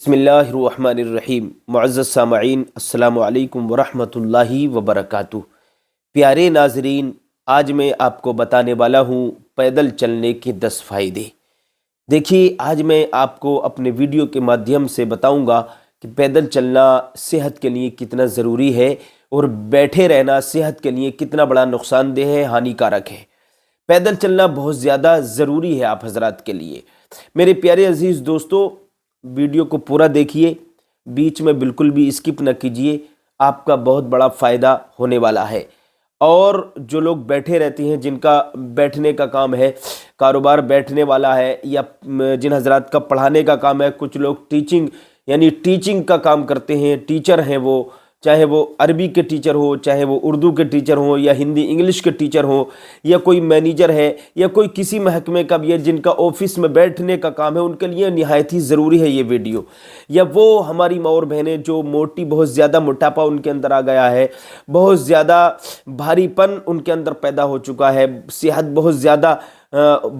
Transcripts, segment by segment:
بسم اللہ الرحمن الرحیم۔ معزز سامعین، السلام علیکم ورحمۃ اللہ وبرکاتہ۔ پیارے ناظرین، آج میں آپ کو بتانے والا ہوں پیدل چلنے کے 10 فائدے۔ دیکھیے، آج میں آپ کو اپنے ویڈیو کے مادھیم سے بتاؤں گا کہ پیدل چلنا صحت کے لیے کتنا ضروری ہے اور بیٹھے رہنا صحت کے لیے کتنا بڑا نقصان دہ ہے، ہانی کارک ہے۔ پیدل چلنا بہت زیادہ ضروری ہے آپ حضرات کے لیے۔ میرے پیارے عزیز دوستو، ویڈیو کو پورا دیکھیے، بیچ میں بالکل بھی اسکپ نہ کیجیے، آپ کا بہت بڑا فائدہ ہونے والا ہے۔ اور جو لوگ بیٹھے رہتے ہیں، جن کا بیٹھنے کا کام ہے، کاروبار بیٹھنے والا ہے، یا جن حضرات کا پڑھانے کا کام ہے، کچھ لوگ ٹیچنگ کا کام کرتے ہیں، ٹیچر ہیں وہ، چاہے وہ عربی کے ٹیچر ہو، چاہے وہ اردو کے ٹیچر ہوں، یا ہندی انگلش کے ٹیچر ہوں، یا کوئی مینیجر ہے، یا کوئی کسی محکمے کا بھی ہے جن کا آفس میں بیٹھنے کا کام ہے، ان کے لیے نہایت ہی ضروری ہے یہ ویڈیو۔ یا وہ ہماری ماں اور بہنیں جو موٹی، بہت زیادہ موٹاپا ان کے اندر آ گیا ہے، بہت زیادہ بھاری پن ان کے اندر پیدا ہو چکا ہے، صحت بہت زیادہ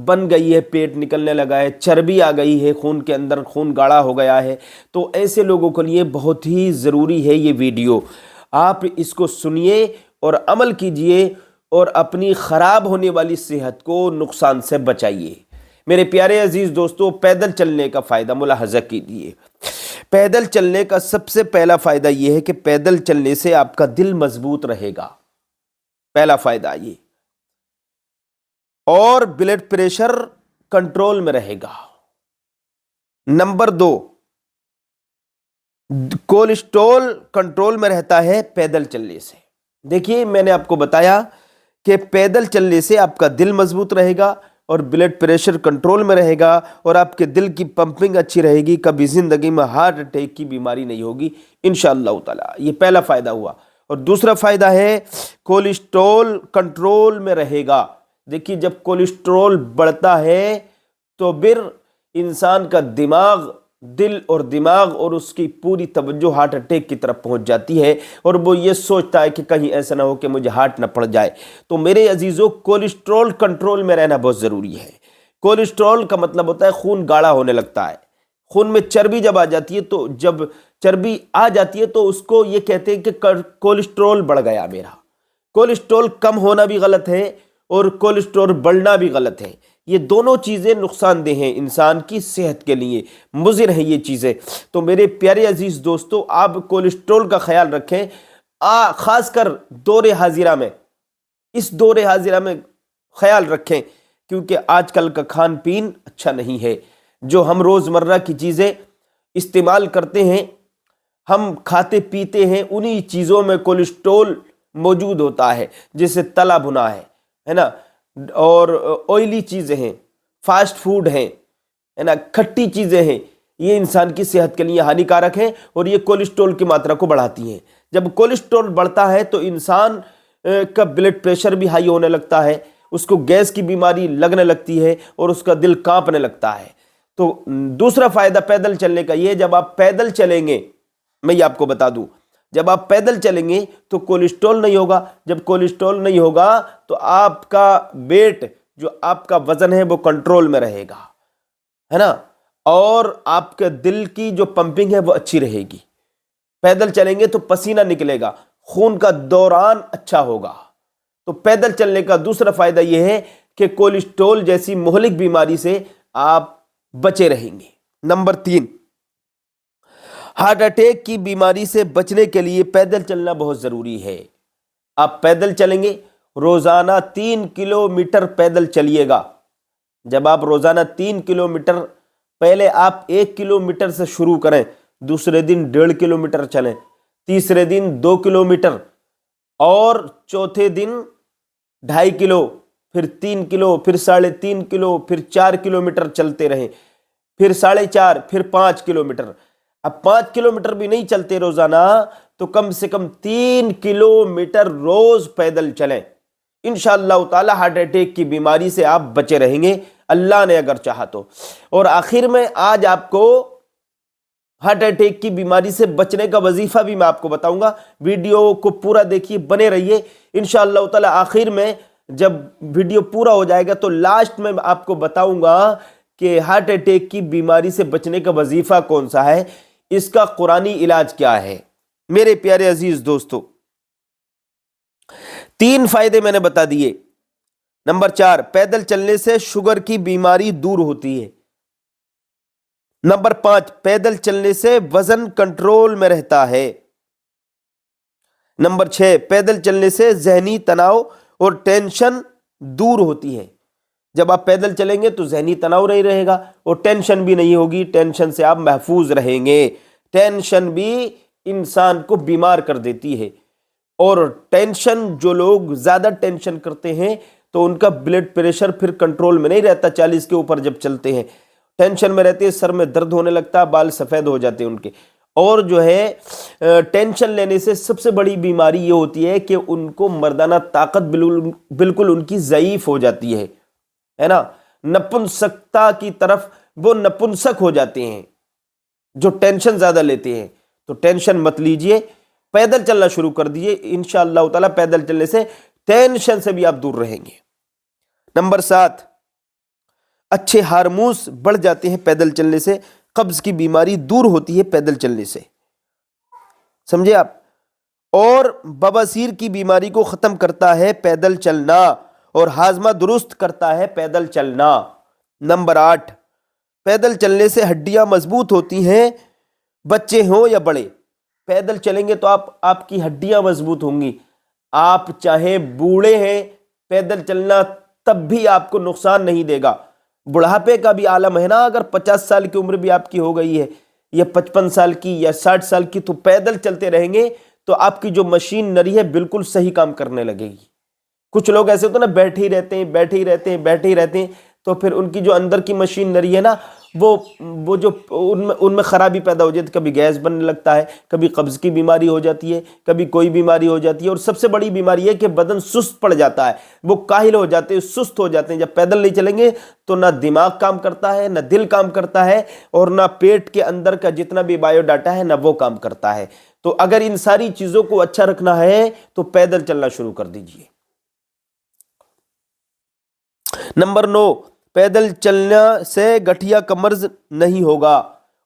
بن گئی ہے، پیٹ نکلنے لگا ہے، چربی آ گئی ہے، خون کے اندر خون گاڑھا ہو گیا ہے، تو ایسے لوگوں کے لیے بہت ہی ضروری ہے یہ ویڈیو۔ آپ اس کو سنیے اور عمل کیجئے اور اپنی خراب ہونے والی صحت کو نقصان سے بچائیے۔ میرے پیارے عزیز دوستو، پیدل چلنے کا فائدہ ملاحظہ کیجئے۔ پیدل چلنے کا سب سے پہلا فائدہ یہ ہے کہ پیدل چلنے سے آپ کا دل مضبوط رہے گا، پہلا فائدہ یہ، اور بلڈ پریشر کنٹرول میں رہے گا۔ نمبر 2، کولیسٹرول کنٹرول میں رہتا ہے پیدل چلنے سے۔ دیکھیے، میں نے آپ کو بتایا کہ پیدل چلنے سے آپ کا دل مضبوط رہے گا اور بلڈ پریشر کنٹرول میں رہے گا، اور آپ کے دل کی پمپنگ اچھی رہے گی، کبھی زندگی میں ہارٹ اٹیک کی بیماری نہیں ہوگی انشاءاللہ تعالی۔ یہ پہلا فائدہ ہوا۔ اور دوسرا فائدہ ہے کولیسٹرول کنٹرول میں رہے گا۔ دیکھیے، جب کولیسٹرول بڑھتا ہے تو پھر انسان کا دل اور اس کی پوری توجہ ہارٹ اٹیک کی طرف پہنچ جاتی ہے، اور وہ یہ سوچتا ہے کہ کہیں ایسا نہ ہو کہ مجھے ہارٹ نہ پڑ جائے۔ تو میرے عزیزوں، کولیسٹرول کنٹرول میں رہنا بہت ضروری ہے۔ کولیسٹرول کا مطلب ہوتا ہے خون گاڑھا ہونے لگتا ہے۔ خون میں چربی جب آ جاتی ہے، تو جب چربی آ جاتی ہے تو اس کو یہ کہتے ہیں کہ کولیسٹرول بڑھ گیا میرا۔ کولیسٹرول کم ہونا بھی غلط ہے اور کولیسٹرول بڑھنا بھی غلط ہے۔ یہ دونوں چیزیں نقصان دہ ہیں انسان کی صحت کے لیے، مضر ہیں یہ چیزیں۔ تو میرے پیارے عزیز دوستو، آپ کولیسٹرول کا خیال رکھیں، خاص کر دور حاضرہ میں، اس دور حاضرہ میں خیال رکھیں، کیونکہ آج کل کا کھان پین اچھا نہیں ہے۔ جو ہم روزمرہ کی چیزیں استعمال کرتے ہیں، ہم کھاتے پیتے ہیں، انہی چیزوں میں کولیسٹرول موجود ہوتا ہے، جیسے تلا بھنا ہے نا، اور آئلی چیزیں ہیں، فاسٹ فوڈ ہیں، ہے نا، کھٹی چیزیں ہیں۔ یہ انسان کی صحت کے لیے ہانی کارک ہیں اور یہ کولیسٹرول کی ماترا کو بڑھاتی ہیں۔ جب کولیسٹرول بڑھتا ہے تو انسان کا بلڈ پریشر بھی ہائی ہونے لگتا ہے، اس کو گیس کی بیماری لگنے لگتی ہے اور اس کا دل کانپنے لگتا ہے۔ تو دوسرا فائدہ پیدل چلنے کا یہ، جب آپ پیدل چلیں گے، میں یہ آپ کو بتا دوں، جب آپ پیدل چلیں گے تو کولیسٹرول نہیں ہوگا۔ جب کولیسٹرول نہیں ہوگا تو آپ کا ویٹ، جو آپ کا وزن ہے، وہ کنٹرول میں رہے گا، ہے نا، اور آپ کے دل کی جو پمپنگ ہے وہ اچھی رہے گی۔ پیدل چلیں گے تو پسینہ نکلے گا، خون کا دوران اچھا ہوگا۔ تو پیدل چلنے کا دوسرا فائدہ یہ ہے کہ کولیسٹرول جیسی مہلک بیماری سے آپ بچے رہیں گے۔ نمبر 3، ہارٹ اٹیک کی بیماری سے بچنے کے لیے پیدل چلنا بہت ضروری ہے۔ آپ پیدل چلیں گے، روزانہ 3 کلومیٹر پیدل چلیے گا۔ جب آپ روزانہ 3 کلومیٹر، پہلے آپ 1 کلومیٹر سے شروع کریں، دوسرے دن 1.5 کلومیٹر چلیں، تیسرے دن 2 کلومیٹر، اور چوتھے دن 2.5 کلو، پھر 3 کلو، پھر 3.5 کلو، پھر 4 کلومیٹر چلتے رہیں، پھر 4.5، پھر 5 کلومیٹر۔ اب 5 کلومیٹر بھی نہیں چلتے روزانہ تو کم سے کم 3 کلومیٹر روز پیدل چلیں۔ انشاءاللہ تعالی ہارٹ اٹیک کی بیماری سے آپ بچے رہیں گے، اللہ نے اگر چاہا تو۔ اور آخر میں آج آپ کو ہارٹ اٹیک کی بیماری سے بچنے کا وظیفہ بھی میں آپ کو بتاؤں گا۔ ویڈیو کو پورا دیکھیے، بنے رہیے انشاءاللہ تعالی۔ آخر میں جب ویڈیو پورا ہو جائے گا تو لاسٹ میں آپ کو بتاؤں گا کہ ہارٹ اٹیک کی بیماری سے بچنے کا وظیفہ کون سا ہے۔ اس کا قرآنی علاج کیا ہے؟ میرے پیارے عزیز دوستو، 3 فائدے میں نے بتا دیے۔ نمبر 4، پیدل چلنے سے شوگر کی بیماری دور ہوتی ہے۔ نمبر 5، پیدل چلنے سے وزن کنٹرول میں رہتا ہے۔ نمبر 6، پیدل چلنے سے ذہنی تناؤ اور ٹینشن دور ہوتی ہے۔ جب آپ پیدل چلیں گے تو ذہنی تناؤ نہیں رہے گا اور ٹینشن بھی نہیں ہوگی، ٹینشن سے آپ محفوظ رہیں گے۔ ٹینشن بھی انسان کو بیمار کر دیتی ہے، اور ٹینشن، جو لوگ زیادہ ٹینشن کرتے ہیں تو ان کا بلڈ پریشر پھر کنٹرول میں نہیں رہتا۔ 40 کے اوپر جب چلتے ہیں ٹینشن میں رہتے ہیں، سر میں درد ہونے لگتا ہے، بال سفید ہو جاتے ہیں ان کے۔ اور جو ہے ٹینشن لینے سے سب سے بڑی بیماری یہ ہوتی ہے کہ ان کو مردانہ طاقت بالکل ان کی ضعیف ہو جاتی ہے نا، نپنسکتا کی طرف وہ نپنسک ہو جاتے ہیں جو ٹینشن زیادہ لیتے ہیں۔ تو ٹینشن مت لیجئے، پیدل چلنا شروع کر دیجئے، انشاءاللہ تعالی پیدل چلنے سے ٹینشن سے بھی آپ دور رہیں گے۔ نمبر 7، اچھے ہارمونز بڑھ جاتے ہیں پیدل چلنے سے، قبض کی بیماری دور ہوتی ہے پیدل چلنے سے، سمجھے آپ؟ اور بواسیر کی بیماری کو ختم کرتا ہے پیدل چلنا، اور ہاضمہ درست کرتا ہے پیدل چلنا۔ نمبر 8، پیدل چلنے سے ہڈیاں مضبوط ہوتی ہیں، بچے ہوں یا بڑے۔ پیدل چلیں گے تو آپ کی ہڈیاں مضبوط ہوں گی۔ آپ چاہے بوڑھے ہیں، پیدل چلنا تب بھی آپ کو نقصان نہیں دے گا۔ بڑھاپے کا بھی عالم ہے نا، اگر 50 سال کی عمر بھی آپ کی ہو گئی ہے، یا 55 سال کی یا 60 سال کی، تو پیدل چلتے رہیں گے تو آپ کی جو مشین نری ہے بالکل صحیح کام کرنے لگے گی۔ کچھ لوگ ایسے ہوتے ہیں نا، بیٹھے ہی رہتے ہیں تو پھر ان کی جو اندر کی مشین نری ہے نا، وہ جو ان میں خرابی پیدا ہو جاتی ہے، کبھی گیس بننے لگتا ہے، کبھی قبض کی بیماری ہو جاتی ہے، کبھی کوئی بیماری ہو جاتی ہے، اور سب سے بڑی بیماری ہے کہ بدن سست پڑ جاتا ہے، وہ کاہل ہو جاتے ہیں، سست ہو جاتے ہیں۔ جب پیدل نہیں چلیں گے تو نہ دماغ کام کرتا ہے، نہ دل کام کرتا ہے، اور نہ پیٹ کے اندر کا جتنا بھی بایو ڈاٹا ہے نہ وہ کام کرتا ہے۔ تو اگر ان ساری چیزوں کو اچھا رکھنا ہے تو پیدل چلنا شروع کر دیجئے۔ نمبر 9، پیدل چلنے سے گٹھیا کمرض نہیں ہوگا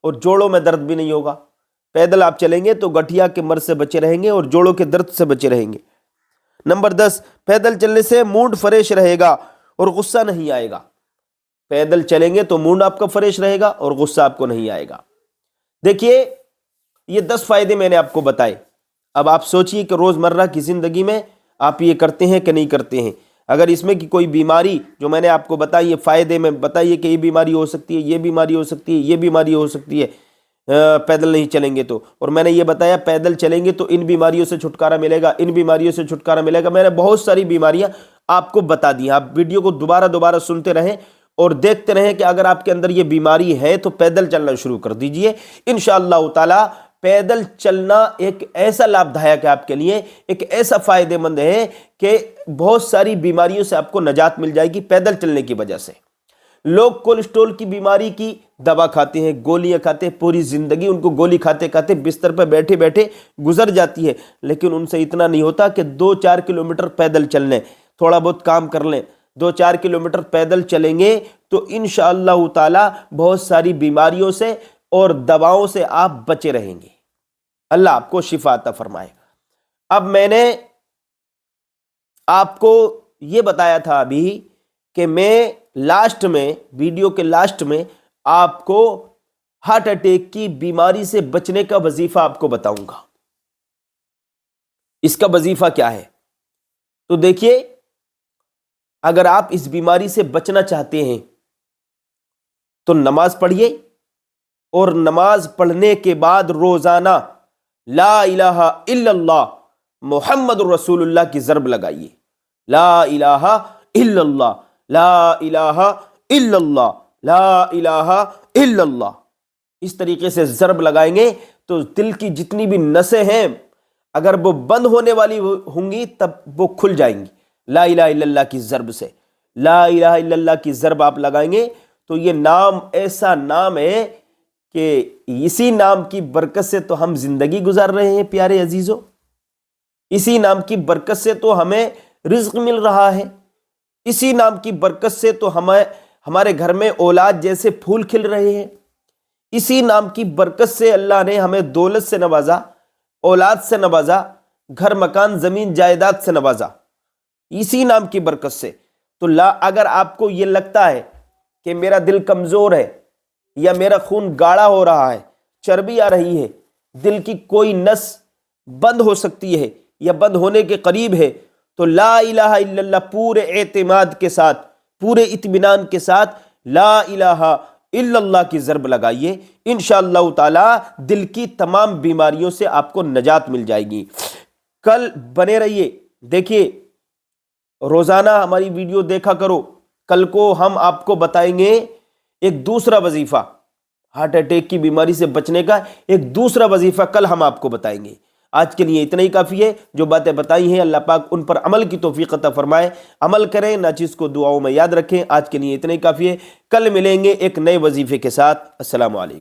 اور جوڑوں میں درد بھی نہیں ہوگا۔ پیدل آپ چلیں گے تو گٹھیا کے مرض سے بچے رہیں گے اور جوڑوں کے درد سے بچے رہیں گے۔ نمبر 10، پیدل چلنے سے موڈ فریش رہے گا اور غصہ نہیں آئے گا۔ پیدل چلیں گے تو موڈ آپ کا فریش رہے گا اور غصہ آپ کو نہیں آئے گا۔ دیکھیے، یہ 10 فائدے میں نے آپ کو بتائے۔ اب آپ سوچئے کہ روزمرہ کی زندگی میں آپ یہ کرتے ہیں کہ نہیں کرتے ہیں۔ اگر اس میں کی کوئی بیماری جو میں نے آپ کو بتائی ہے، فائدے میں بتائیے کہ یہ بیماری ہو سکتی ہے، یہ بیماری ہو سکتی ہے، یہ بیماری ہو سکتی ہے پیدل نہیں چلیں گے تو، اور میں نے یہ بتایا پیدل چلیں گے تو ان بیماریوں سے چھٹکارا ملے گا، ان بیماریوں سے چھٹکارا ملے گا۔ میں نے بہت ساری بیماریاں آپ کو بتا دی۔ آپ ویڈیو کو دوبارہ سنتے رہیں اور دیکھتے رہیں کہ اگر آپ کے اندر یہ بیماری ہے تو پیدل چلنا شروع کر دیجئے۔ انشاءاللہ تعالی پیدل چلنا ایک ایسا لابھدایک ہے آپ کے لیے، ایک ایسا فائدہ مند ہے کہ بہت ساری بیماریوں سے آپ کو نجات مل جائے گی پیدل چلنے کی وجہ سے۔ لوگ کولیسٹرول کی بیماری کی دوا کھاتے ہیں، گولیاں کھاتے ہیں، پوری زندگی ان کو گولی کھاتے کھاتے بستر پہ بیٹھے بیٹھے گزر جاتی ہے، لیکن ان سے اتنا نہیں ہوتا کہ 2-4 کلومیٹر پیدل چل لیں، تھوڑا بہت کام کر لیں۔ 2-4 کلومیٹر پیدل چلیں گے تو انشاءاللہ تعالی بہت ساری بیماریوں سے اور دواؤں سے آپ بچے رہیں گے۔ اللہ آپ کو شفا عطا فرمائے۔ اب میں نے آپ کو یہ بتایا تھا ابھی کہ میں لاسٹ میں، ویڈیو کے لاسٹ میں آپ کو ہارٹ اٹیک کی بیماری سے بچنے کا وظیفہ آپ کو بتاؤں گا۔ اس کا وظیفہ کیا ہے؟ تو دیکھیے، اگر آپ اس بیماری سے بچنا چاہتے ہیں تو نماز پڑھیے، اور نماز پڑھنے کے بعد روزانہ لا الہ الا اللہ محمد رسول اللہ کی ضرب لگائیے۔ لا الہ الا اللہ، لا الہ الا اللہ، لا الہ الا اللہ۔ اس طریقے سے ضرب لگائیں گے تو دل کی جتنی بھی نسیں ہیں اگر وہ بند ہونے والی ہوں گی تب وہ کھل جائیں گی لا الہ الا اللہ کی ضرب سے۔ لا الہ الا اللہ کی ضرب آپ لگائیں گے تو یہ نام ایسا نام ہے کہ اسی نام کی برکت سے تو ہم زندگی گزار رہے ہیں پیارے عزیزوں، اسی نام کی برکت سے تو ہمیں رزق مل رہا ہے، اسی نام کی برکت سے تو ہمارے گھر میں اولاد جیسے پھول کھل رہے ہیں، اسی نام کی برکت سے اللہ نے ہمیں دولت سے نوازا، اولاد سے نوازا، گھر مکان زمین جائیداد سے نوازا، اسی نام کی برکت سے۔ تو اگر آپ کو یہ لگتا ہے کہ میرا دل کمزور ہے یا میرا خون گاڑھا ہو رہا ہے، چربی آ رہی ہے، دل کی کوئی نس بند ہو سکتی ہے یا بند ہونے کے قریب ہے، تو لا الہ الا اللہ پورے اعتماد کے ساتھ، پورے اطمینان کے ساتھ لا الہ الا اللہ کی ضرب لگائیے، انشاءاللہ تعالی دل کی تمام بیماریوں سے آپ کو نجات مل جائے گی۔ کل بنے رہیے، دیکھیے روزانہ ہماری ویڈیو دیکھا کرو۔ کل کو ہم آپ کو بتائیں گے ایک دوسرا وظیفہ، ہارٹ اٹیک کی بیماری سے بچنے کا ایک دوسرا وظیفہ کل ہم آپ کو بتائیں گے۔ آج کے لیے اتنا ہی کافی ہے۔ جو باتیں بتائی ہیں اللہ پاک ان پر عمل کی توفیق عطا فرمائے، عمل کریں، ناچیز کو دعاؤں میں یاد رکھیں۔ آج کے لیے اتنا ہی کافی ہے، کل ملیں گے ایک نئے وظیفے کے ساتھ۔ السلام علیکم۔